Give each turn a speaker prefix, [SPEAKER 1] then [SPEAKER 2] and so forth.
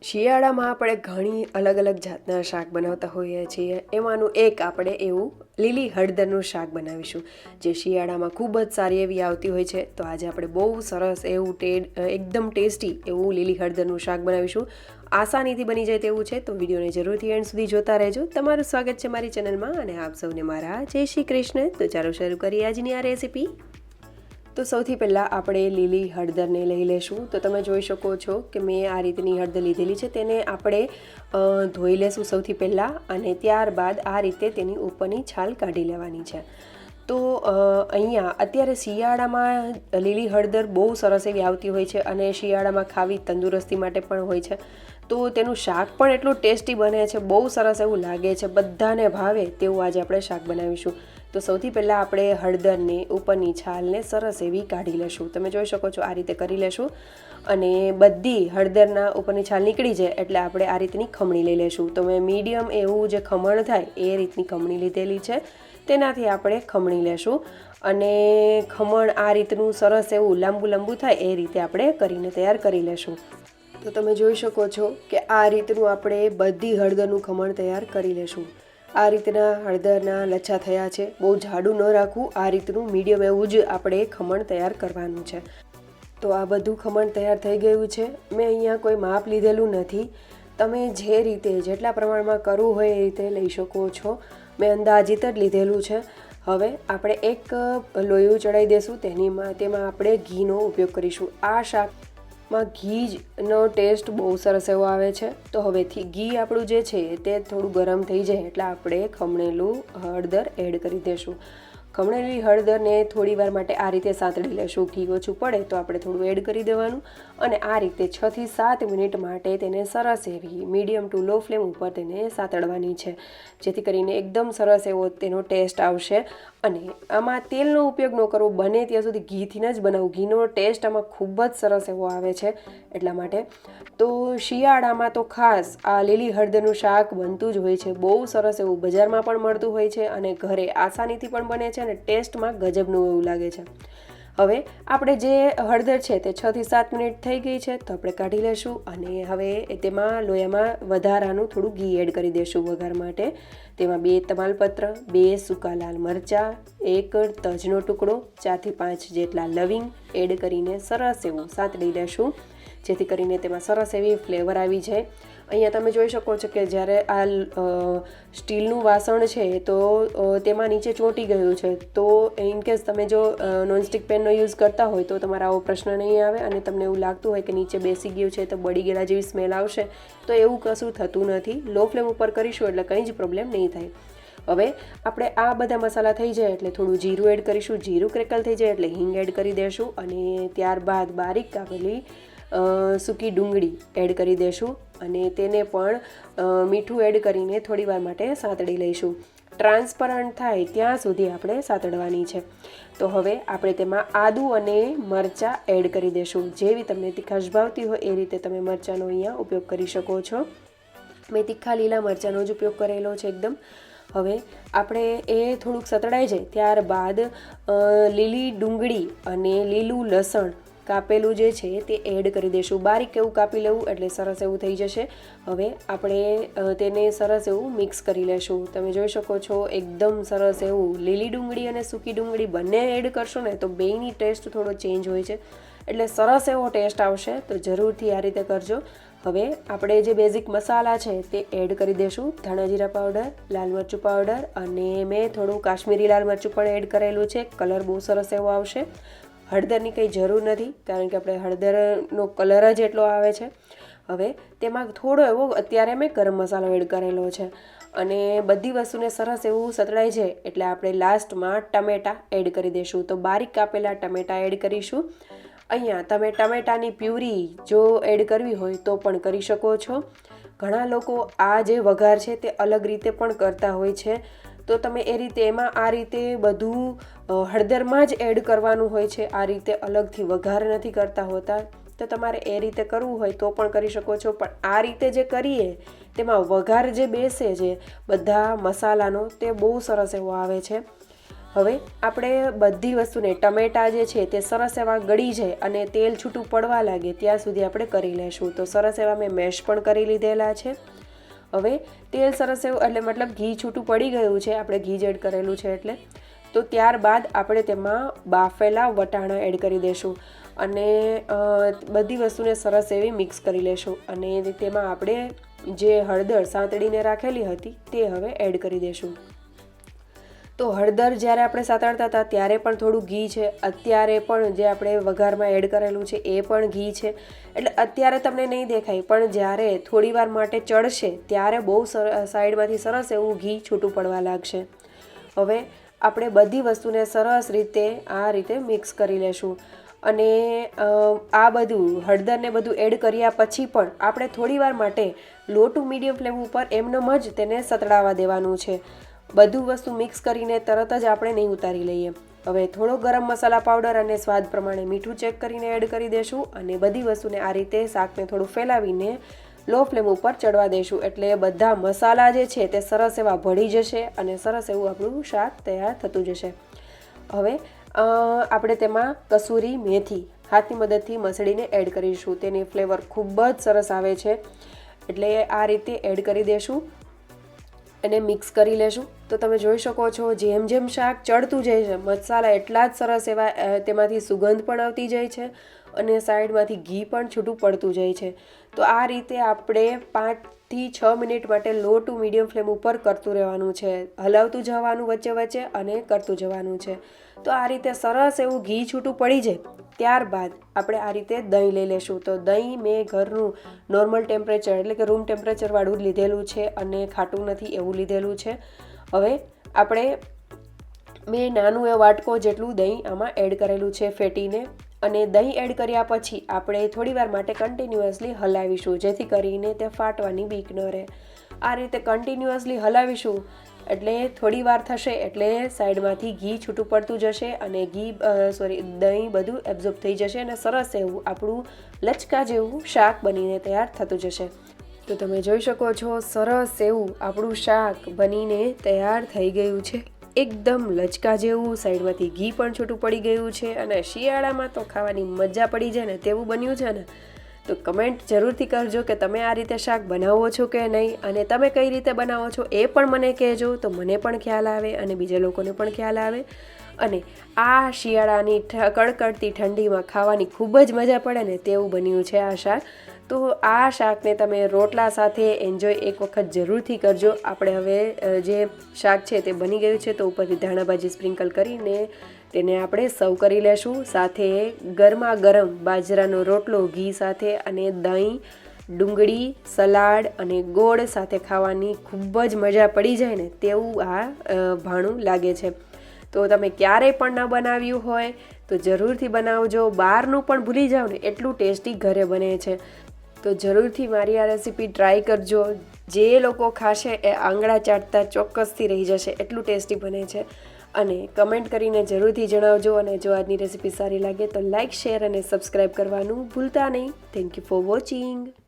[SPEAKER 1] શિયાળામાં આપણે ઘણી અલગ અલગ જાતના શાક બનાવતા હોઈએ છીએ. એમાંનું એક આપણે એવું લીલી હળદરનું શાક બનાવીશું, જે શિયાળામાં ખૂબ જ સારી એવી આવતી હોય છે. તો આજે આપણે બહુ સરસ એવું એકદમ ટેસ્ટી એવું લીલી હળદરનું શાક બનાવીશું. આસાનીથી બની જાય તેવું છે, તો વિડીયોને જરૂરથી એન્ડ સુધી જોતા રહેજો. તમારું સ્વાગત છે મારી ચેનલમાં અને આપ સૌને મારા જય શ્રી કૃષ્ણ. તો ચાલો શરૂ કરીએ આજની આ રેસીપી. તો સૌથી પહેલાં આપણે લીલી હળદરને લઈ લેશું. તો તમે જોઈ શકો છો કે મેં આ રીતની હળદર લીધેલી છે. તેને આપણે ધોઈ લેશું સૌથી પહેલાં, અને ત્યારબાદ આ રીતે તેની ઉપરની છાલ કાઢી લેવાની છે. તો અહીંયા અત્યારે શિયાળામાં લીલી હળદર બહુ સરસ એવી આવતી હોય છે, અને શિયાળામાં ખાવી તંદુરસ્તી માટે પણ હોય છે. તો તેનું શાક પણ એટલું ટેસ્ટી બને છે, બહુ સરસ એવું લાગે છે, બધાને ભાવે તેવું આજે આપણે શાક બનાવીશું. તો સૌથી પહેલાં આપણે હળદરને ઉપરની છાલને સરસ એવી કાઢી લેશું. તમે જોઈ શકો છો આ રીતે કરી લેશું, અને બધી હળદરના ઉપરની છાલ નીકળી જાય એટલે આપણે આ રીતની ખમણી લઈ લેશું. તો મેં મીડિયમ એવું જે ખમણ થાય એ રીતની ખમણી લીધેલી છે, તેનાથી આપણે ખમણી લેશું. અને ખમણ આ રીતનું સરસ એવું લાંબુ થાય એ રીતે આપણે કરીને તૈયાર કરી લેશું. તો તમે જોઈ શકો છો કે આ રીતનું આપણે બધી હળદરનું ખમણ તૈયાર કરી લેશું. આ રીતના હળદરના લચ્છા થયા છે, બહુ જાડું ન રાખવું, આ રીતનું મીડિયમ એવું જ આપણે ખમણ તૈયાર કરવાનું છે. તો આ બધું ખમણ તૈયાર થઈ ગયું છે. મેં અહીંયા કોઈ માપ લીધેલું નથી, તમે જે રીતે જેટલા પ્રમાણમાં કરવું હોય એ રીતે લઈ શકો છો. મેં અંદાજિત જ લીધેલું છે. હવે આપણે એક લોયું ચડાવી દઈશું, તેમાં આપણે ઘીનો ઉપયોગ કરીશું. આ શાકમાં ઘીનો ટેસ્ટ બહુ સરસ એવો આવે છે. તો હવેથી ઘી આપણું જે છે તે થોડું ગરમ થઈ જાય એટલે આપણે ખમણેલું હળદર એડ કરી દઈશું. ખમણેલી હળદરને થોડી વાર માટે આ રીતે સાંતળી લેશું. ઘી ઓછું પડે તો આપણે થોડું એડ કરી દેવાનું, અને આ રીતે 6 થી 7 મિનિટ માટે તેને સરસ એવી મીડિયમ ટુ લો ફ્લેમ ઉપર તેને સાંતળવાની છે, જેથી કરીને એકદમ સરસ એવો તેનો ટેસ્ટ આવશે. અને આમાં તેલનો ઉપયોગ ન કરવો, બને ત્યાં સુધી ઘીથી જ બનાવવું. ઘીનો ટેસ્ટ આમાં ખૂબ જ સરસ એવો આવે છે એટલા માટે. તો શિયાળામાં તો ખાસ આ લીલી હળદરનું શાક બનતું જ હોય છે. બહુ સરસ એવું બજારમાં પણ મળતું હોય છે, અને ઘરે આસાનીથી પણ બને છે, અને ટેસ્ટમાં ગજબનું એવું લાગે છે. હવે આપણે જે હળદર છે તે 6 થી 7 મિનિટ થઈ ગઈ છે, તો આપણે કાઢી લેશું. અને હવે તેમાં લોયામાં વધારાનું થોડું ઘી એડ કરી દઈશું વઘાર માટે. તેમાં 2 તમાલપત્ર, 2 સૂકા લાલ મરચાં, 1 તજનો ટુકડો, 4 થી 5 જેટલા લવિંગ એડ કરીને સરસ એવું સાંતળી લેશું, જેથી કરીને તેમાં સરસ એવી ફ્લેવર આવી જાય. અહીંયા તમે જોઈ શકો છો કે જ્યારે આ સ્ટીલનું વાસણ છે તો તેમાં નીચે ચોંટી ગયું છે. તો ઇનકેસ તમે જો નોનસ્ટિક પેનનો યુઝ કરતા હોય તો તમારા આવો પ્રશ્ન નહીં આવે, અને તમને એવું લાગતું હોય કે નીચે બેસી ગયું છે તો બળી ગયેલા જેવી સ્મેલ આવશે, તો એવું કશું થતું નથી. લો ફ્લેમ ઉપર કરીશું એટલે કંઈ જ પ્રોબ્લેમ નહીં થાય. હવે આપણે આ બધા મસાલા થઈ જાય એટલે થોડું જીરું એડ કરીશું. જીરું ક્રેકલ થઈ જાય એટલે હિંગ એડ કરી દઈશું, અને ત્યારબાદ બારીક કાપેલી સૂકી ડુંગળી એડ કરી દઈશું, અને તેને પણ મીઠું એડ કરીને થોડી વાર માટે સાંતળી લઈશું. ટ્રાન્સપરન્ટ થાય ત્યાં સુધી આપણે સાંતળવાની છે. તો હવે આપણે તેમાં આદું અને મરચાં એડ કરી દઈશું. જેવી તમને તીખાશ ભાવતી હોય એ રીતે તમે મરચાંનો અહીંયા ઉપયોગ કરી શકો છો. મેં તીખા લીલા મરચાંનો જ ઉપયોગ કરેલો છે એકદમ. હવે આપણે એ થોડુંક સતળાઈ જાય ત્યારબાદ લીલી ડુંગળી અને લીલું લસણ કાપેલું જે છે તે એડ કરી દઈશું. બારીક એવું કાપી લેવું એટલે સરસ એવું થઈ જશે. હવે આપણે તેને સરસ એવું મિક્સ કરી લેશું. તમે જોઈ શકો છો એકદમ સરસ એવું લીલી ડુંગળી અને સૂકી ડુંગળી બંને એડ કરશો ને તો બેયની ટેસ્ટ થોડો ચેન્જ હોય છે, એટલે સરસ એવો ટેસ્ટ આવશે. તો જરૂરથી આ રીતે કરજો. હવે આપણે જે બેઝિક મસાલા છે તે એડ કરી દઈશું. ધાણા જીરા પાવડર, લાલ મરચું પાવડર, અને મેં થોડું કાશ્મીરી લાલ મરચું પણ એડ કરેલું છે. કલર બહુ સરસ એવો આવશે. હળદરની કંઈ જરૂર નથી, કારણ કે આપણે હળદરનો કલર જ એટલો આવે છે. હવે તેમાં થોડો એવો અત્યારે મેં ગરમ મસાલો એડ કરેલો છે, અને બધી વસ્તુને સરસ એવું સતળાઈ જાય એટલે આપણે લાસ્ટમાં ટમેટાં એડ કરી દઈશું. તો બારીક કાપેલા ટમેટાં એડ કરીશું. અહીંયા તમે ટમેટાની પ્યુરી જો એડ કરવી હોય તો પણ કરી શકો છો. ઘણા લોકો આ જે વઘાર છે તે અલગ રીતે પણ કરતા હોય છે. તો તમે એ રીતે એમાં આ રીતે બધું હળદરમાં જ એડ કરવાનું હોય છે, આ રીતે અલગથી વઘાર નથી કરતા હોતા. તો તમારે એ રીતે કરવું હોય તો પણ કરી શકો છો, પણ આ રીતે જે કરીએ તેમાં વઘાર જે બેસે છે બધા મસાલાનો તે બહુ સરસ એવો આવે છે. હવે આપણે બધી વસ્તુને ટમેટાં જે છે તે સરસ એવા ગળી જાય અને તેલ છૂટું પડવા લાગે ત્યાં સુધી આપણે કરી લેશું. તો સરસ એવા મેં મેશ પણ કરી લીધેલા છે. હવે તેલ સરસ એવું એટલે મતલબ ઘી છૂટું પડી ગયું છે, આપણે ઘી જ એડ કરેલું છે એટલે. તો ત્યારબાદ આપણે તેમાં બાફેલા વટાણા એડ કરી દઈશું અને બધી વસ્તુને સરસ એવી મિક્સ કરી લેશું. અને તેમાં આપણે જે હળદર સાંતળીને રાખેલી હતી તે હવે એડ કરી દઈશું. તો હળદર જ્યારે આપણે સાતળતા હતા ત્યારે પણ થોડું ઘી છે, અત્યારે પણ જે આપણે વઘારમાં એડ કરેલું છે એ પણ ઘી છે. એટલે અત્યારે તમને નહીં દેખાય, પણ જ્યારે થોડી વાર માટે ચડશે ત્યારે બહુ સાઈડમાંથી સરસ એવું ઘી છૂટું પડવા લાગશે. હવે આપણે બધી વસ્તુને સરસ રીતે આ રીતે મિક્સ કરી લેશું. અને આ બધું હળદરને બધું એડ કર્યા પછી પણ આપણે થોડી વાર માટે લો ટુ મીડિયમ ફ્લેમ ઉપર એમનેમ જ તેને સતડાવા દેવાનું છે. બધું વસ્તુ મિક્સ કરીને તરત જ આપણે નહીં ઉતારી લઈએ. હવે થોડો ગરમ મસાલા પાવડર અને સ્વાદ પ્રમાણે મીઠું ચેક કરીને એડ કરી દઈશું અને બધી વસ્તુને આ રીતે શાકને થોડું ફેલાવીને લો ફ્લેમ ઉપર ચડવા દઈશું. એટલે બધા મસાલા જે છે તે સરસ એવા ભળી જશે અને સરસ એવું આપણું શાક તૈયાર થતું જશે. હવે આપણે તેમાં કસૂરી મેથી હાથની મદદથી મસળીને એડ કરીશું. તેની ફ્લેવર ખૂબ જ સરસ આવે છે. એટલે આ રીતે એડ કરી દઈશું અને મિક્સ કરી લેશું. તો તમે જોઈ શકો છો જેમ જેમ શાક ચડતું જાય છે મસાલા એટલા જ સરસ એવા તેમાંથી સુગંધ પણ આવતી જાય છે અને સાઈડમાંથી ઘી પણ છૂટું પડતું જાય છે. તો આ રીતે આપણે 5થી 6 મિનિટ માટે લો ટુ મીડિયમ ફ્લેમ ઉપર કરતું રહેવાનું છે, હલાવતું જવાનું વચ્ચે વચ્ચે અને કરતું જવાનું છે. તો આ રીતે સરસ એવું ઘી છૂટું પડી જાય ત્યારબાદ આપણે આ રીતે દહીં લઈ લેશું. તો દહીં મેં ઘરનું નોર્મલ ટેમ્પરેચર એટલે કે રૂમ ટેમ્પરેચરવાળું લીધેલું છે અને ખાટું નથી એવું લીધેલું છે. હવે આપણે મેં નાનું એ વાટકો જેટલું દહીં આમાં એડ કરેલું છે ફેટીને. અને દહીં એડ કર્યા પછી આપણે થોડી વાર માટે કન્ટિન્યુઅસલી હલાવીશું જેથી કરીને તે ફાટવાની બીક ન રહે. આ રીતે કન્ટિન્યુઅસલી હલાવીશું એટલે થોડી વાર થશે એટલે સાઈડમાંથી ઘી છૂટું પડતું જશે અને દહીં બધું એબ્ઝોર્બ થઈ જશે અને સરસ એવું આપણું લચકા જેવું શાક બનીને તૈયાર થતું જશે. તો તમે જોઈ શકો છો સરસ એવું આપણું શાક બનીને તૈયાર થઈ ગયું છે. એકદમ લચકા જેવું, સાઈડમાંથી ઘી પણ છૂટું પડી ગયું છે અને શિયાળામાં તો ખાવાની મજા પડી જાય ને તેવું બન્યું છે ને. તો કમેન્ટ જરૂરથી કરજો કે તમે આ રીતે શાક બનાવો છો કે નહીં અને તમે કઈ રીતે બનાવો છો એ પણ મને કહેજો. તો મને પણ ખ્યાલ આવે અને બીજા લોકોને પણ ખ્યાલ આવે અને આ શિયાળાની કડકડતી ઠંડીમાં ખાવાની ખૂબ જ મજા પડે ને તેવું બન્યું છે આ શાક. તો આ શાકને તમે રોટલા સાથે એન્જોય એક વખત જરૂરથી કરજો. આપણે હવે જે શાક છે તે બની ગયું છે તો ઉપરથી ધાણાભાજી સ્પ્રિંકલ કરીને તેને આપણે સર્વ કરી લેશું. સાથે ગરમા ગરમ બાજરાનો રોટલો ઘી સાથે અને દહીં, ડુંગળી, સલાડ અને ગોળ સાથે ખાવાની ખૂબ જ મજા પડી જાય ને તેવું આ ભાણું લાગે છે. તો તમે ક્યારેય પણ ન બનાવ્યું હોય તો જરૂરથી બનાવજો. બહારનું પણ ભૂલી જાઓ ને એટલું ટેસ્ટી ઘરે બને છે. તો જરૂરથી મારી આ રેસીપી ટ્રાય કરજો. જે લોકો ખાશે એ આંગળા ચાટતા ચોક્કસથી રહી જશે, એટલું ટેસ્ટી બને છે. અને કમેન્ટ કરીને જરૂરથી જણાવજો અને જો આજની રેસીપી સારી લાગે તો લાઇક, શેર અને સબસ્ક્રાઈબ કરવાનું ભૂલતા નહીં. Thank you for watching.